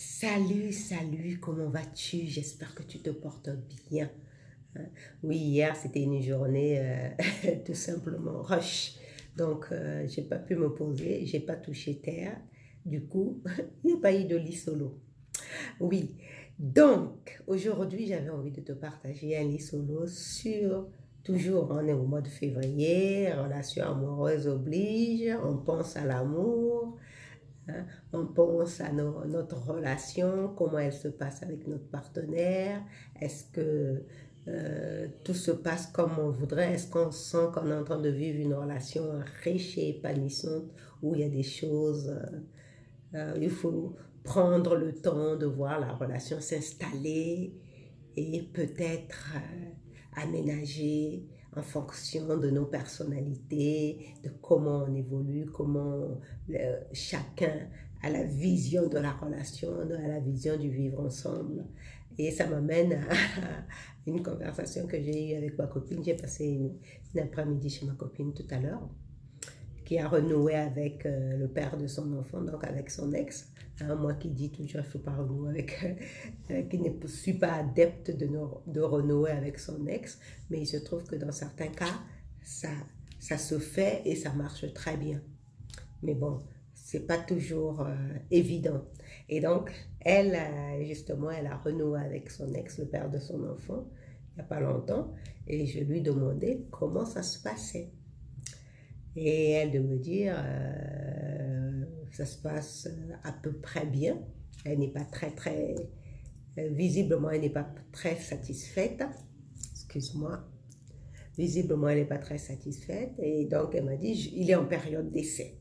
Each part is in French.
Salut, salut, comment vas-tu? J'espère que tu te portes bien. Oui, hier, c'était une journée tout simplement rush. Donc, j'ai pas pu me poser, j'ai pas touché terre. Du coup, il n'y a pas eu de lit solo. Oui, donc, aujourd'hui, j'avais envie de te partager un lit solo sur, toujours, on est au mois de février, relation amoureuse oblige, on pense à l'amour. Hein. On pense à notre relation, comment elle se passe avec notre partenaire. Est-ce que tout se passe comme on voudrait? Est-ce qu'on sent qu'on est en train de vivre une relation riche et épanouissante où il y a des choses, il faut prendre le temps de voir la relation s'installer et peut-être aménager en fonction de nos personnalités, de comment on évolue, comment chacun a la vision de la relation, a la vision du vivre ensemble. Et ça m'amène à une conversation que j'ai eue avec ma copine. J'ai passé une après-midi chez ma copine tout à l'heure, qui a renoué avec le père de son enfant, donc avec son ex. Hein, moi qui dis toujours, il ne faut pas renouer avec, qui ne suis pas adepte de renouer avec son ex, mais il se trouve que dans certains cas, ça se fait et ça marche très bien. Mais bon, c'est pas toujours évident. Et donc, elle, justement, elle a renoué avec son ex, le père de son enfant, il n'y a pas longtemps, et je lui demandais comment ça se passait. Et elle de me dire, ça se passe à peu près bien. Elle n'est pas visiblement, elle n'est pas très satisfaite. Excuse-moi. Visiblement, elle n'est pas très satisfaite. Et donc, elle m'a dit, il est en période d'essai.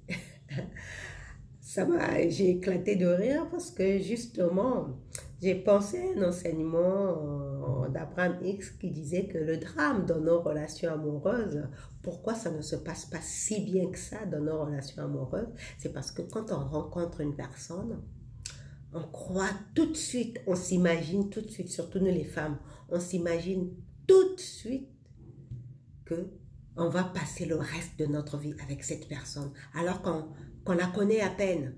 J'ai éclaté de rire parce que justement, j'ai pensé à un enseignement d'Abraham X qui disait que le drame dans nos relations amoureuses, pourquoi ça ne se passe pas si bien que ça dans nos relations amoureuses, c'est parce que quand on rencontre une personne, on croit tout de suite, on s'imagine tout de suite, surtout nous les femmes, on s'imagine tout de suite que on va passer le reste de notre vie avec cette personne, alors qu'on la connaît à peine.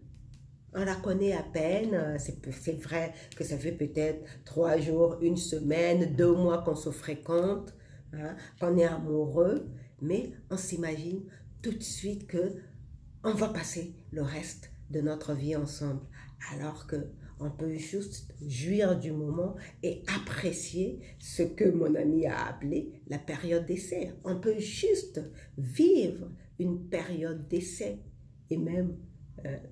On la connaît à peine, c'est vrai que ça fait peut-être 3 jours, une semaine, 2 mois qu'on se fréquente, hein, qu'on est amoureux, mais on s'imagine tout de suite que on va passer le reste de notre vie ensemble, alors que on peut juste jouir du moment et apprécier ce que mon ami a appelé la période d'essai. On peut juste vivre une période d'essai et même,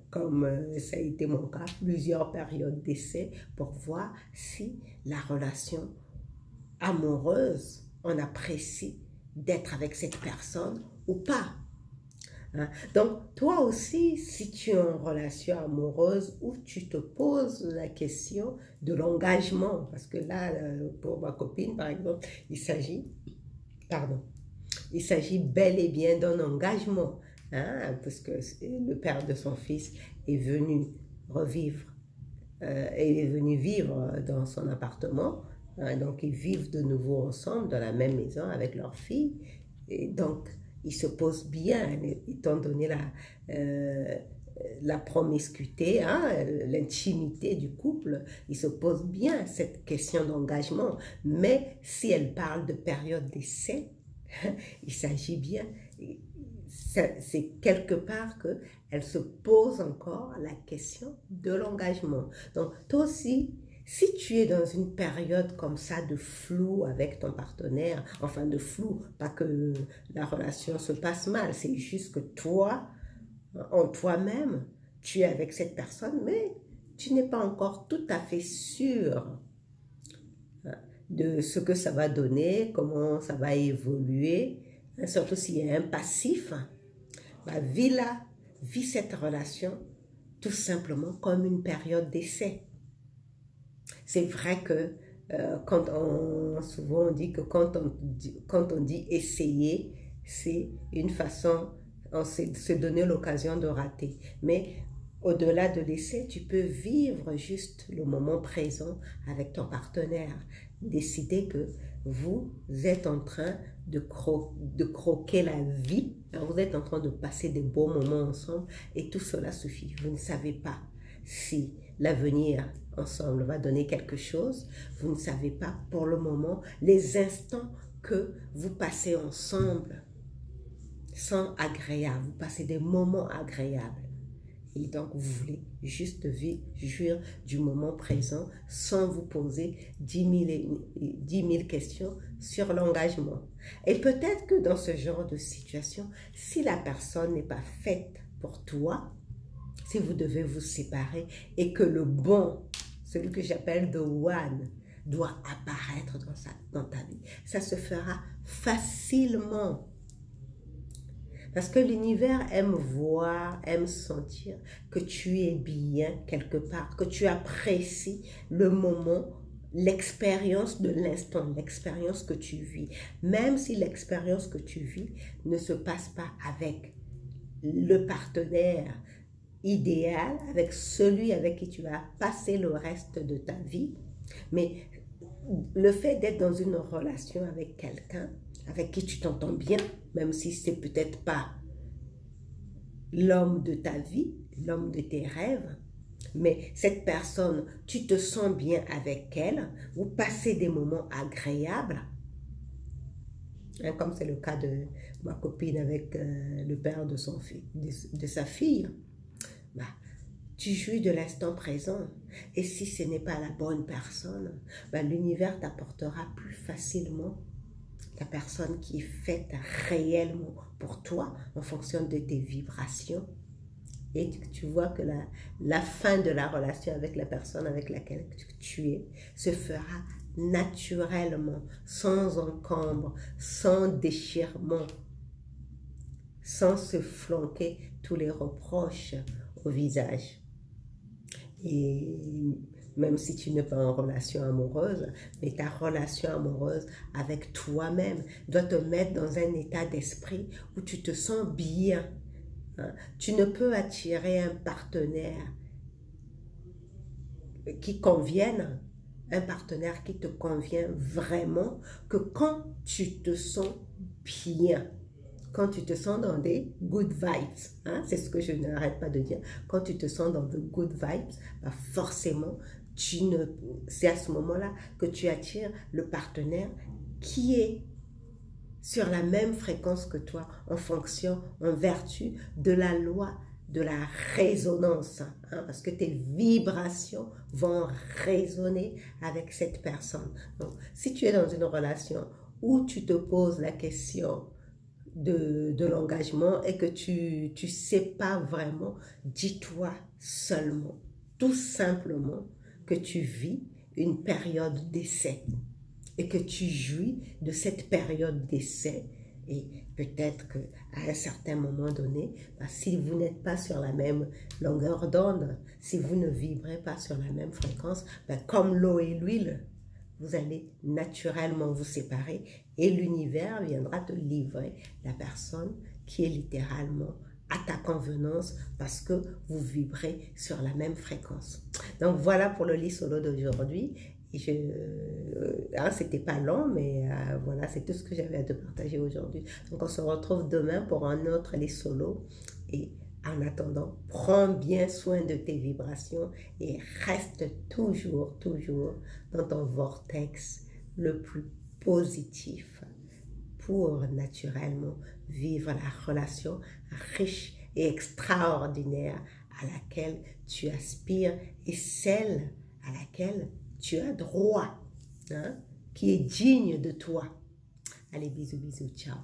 comme ça a été mon cas, plusieurs périodes d'essai pour voir si la relation amoureuse, on apprécie d'être avec cette personne ou pas. Hein? Donc, toi aussi, si tu es en relation amoureuse où tu te poses la question de l'engagement, parce que là, pour ma copine, par exemple, il s'agit bel et bien d'un engagement, hein, parce que le père de son fils est venu est venu vivre dans son appartement, hein, donc ils vivent de nouveau ensemble dans la même maison avec leur fille, et donc ils se posent bien, étant donné la promiscuité, hein, l'intimité du couple, ils se posent bien cette question d'engagement. Mais si elle parle de période d'essai, il s'agit bien, c'est quelque part qu'elle se pose encore la question de l'engagement. Donc toi aussi, si tu es dans une période comme ça de flou avec ton partenaire, enfin de flou, pas que la relation se passe mal, c'est juste que toi, en toi-même, tu es avec cette personne, mais tu n'es pas encore tout à fait sûr de ce que ça va donner, comment ça va évoluer, surtout s'il y a un passif. Bah, vis cette relation tout simplement comme une période d'essai. C'est vrai que souvent on dit que quand on dit essayer, c'est une façon, on se donner l'occasion de rater. Mais au-delà de l'essai, tu peux vivre juste le moment présent avec ton partenaire. Décider que vous êtes en train de croquer la vie, vous êtes en train de passer des beaux moments ensemble et tout cela suffit. Vous ne savez pas si l'avenir ensemble va donner quelque chose. Vous ne savez pas pour le moment les instants que vous passez ensemble sont agréables. Vous passez des moments agréables. Et donc, vous voulez juste jouir du moment présent sans vous poser 10 000 questions sur l'engagement. Et peut-être que dans ce genre de situation, si la personne n'est pas faite pour toi, si vous devez vous séparer et que le bon, celui que j'appelle the one, doit apparaître dans ta vie, ça se fera facilement. Parce que l'univers aime voir, aime sentir que tu es bien quelque part, que tu apprécies le moment, l'expérience de l'instant, l'expérience que tu vis. Même si l'expérience que tu vis ne se passe pas avec le partenaire idéal, avec celui avec qui tu vas passer le reste de ta vie, mais le fait d'être dans une relation avec quelqu'un avec qui tu t'entends bien, même si c'est peut-être pas l'homme de ta vie, l'homme de tes rêves, mais cette personne, tu te sens bien avec elle, vous passez des moments agréables, hein, comme c'est le cas de ma copine avec le père de sa fille, bah, tu jouis de l'instant présent. Et si ce n'est pas la bonne personne, bah, l'univers t'apportera plus facilement la personne qui est faite réellement pour toi en fonction de tes vibrations. Et tu vois que la fin de la relation avec la personne avec laquelle tu es se fera naturellement, sans encombre, sans déchirement, sans se flanquer tous les reproches au visage. Et même si tu n'es pas en relation amoureuse, mais ta relation amoureuse avec toi-même doit te mettre dans un état d'esprit où tu te sens bien. Hein? Tu ne peux attirer un partenaire qui convienne, un partenaire qui te convient vraiment, que quand tu te sens bien. Quand tu te sens dans des good vibes, hein, c'est ce que je n'arrête pas de dire, quand tu te sens dans de good vibes, bah forcément, c'est à ce moment-là que tu attires le partenaire qui est sur la même fréquence que toi, en vertu de la loi de la résonance, hein, parce que tes vibrations vont résonner avec cette personne. Donc, si tu es dans une relation où tu te poses la question de l'engagement et que tu ne sais pas vraiment, dis-toi seulement, tout simplement, que tu vis une période d'essai et que tu jouis de cette période d'essai. Et peut-être qu'à un certain moment donné, bah, si vous n'êtes pas sur la même longueur d'onde, si vous ne vibrez pas sur la même fréquence, bah, comme l'eau et l'huile, vous allez naturellement vous séparer et l'univers viendra te livrer la personne qui est littéralement à ta convenance parce que vous vibrez sur la même fréquence. Donc voilà pour le lit solo d'aujourd'hui. C'était pas long, mais voilà, c'est tout ce que j'avais à te partager aujourd'hui. Donc on se retrouve demain pour un autre lit solo. Et en attendant, prends bien soin de tes vibrations et reste toujours dans ton vortex le plus positif pour naturellement vivre la relation riche et extraordinaire à laquelle tu aspires et celle à laquelle tu as droit, hein, qui est digne de toi. Allez, bisous, ciao.